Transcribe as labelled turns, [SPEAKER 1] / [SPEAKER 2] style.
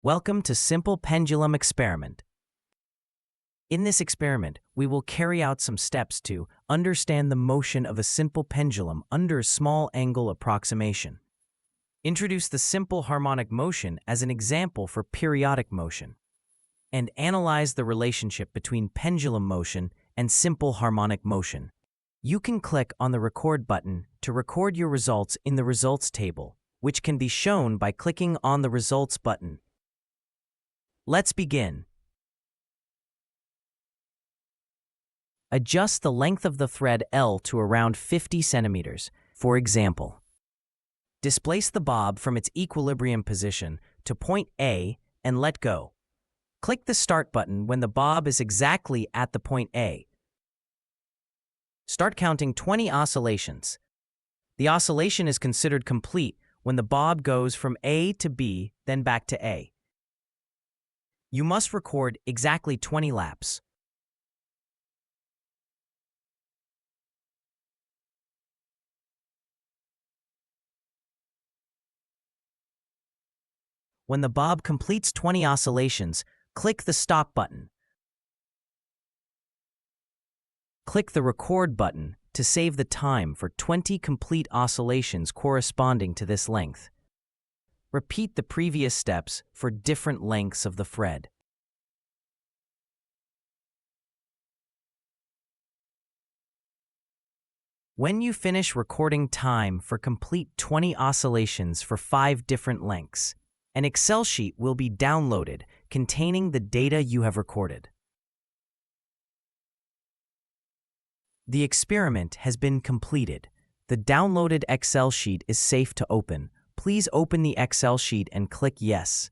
[SPEAKER 1] Welcome to Simple Pendulum Experiment. In this experiment, we will carry out some steps to understand the motion of a simple pendulum under a small angle approximation. Introduce the simple harmonic motion as an example for periodic motion. And analyze the relationship between pendulum motion and simple harmonic motion. You can click on the Record button to record your results in the results table, which can be shown by clicking on the Results button. Let's begin. Adjust the length of the thread L to around 50 centimeters, for example. Displace the bob from its equilibrium position to point A and let go. Click the Start button when the bob is exactly at the point A. Start counting 20 oscillations. The oscillation is considered complete when the bob goes from A to B, then back to A. You must record exactly 20 laps. When the bob completes 20 oscillations, click the Stop button. Click the Record button to save the time for 20 complete oscillations corresponding to this length. Repeat the previous steps for different lengths of the thread. When you finish recording time for complete 20 oscillations for 5 different lengths, an Excel sheet will be downloaded containing the data you have recorded. The experiment has been completed. The downloaded Excel sheet is safe to open. Please open the Excel sheet and click Yes.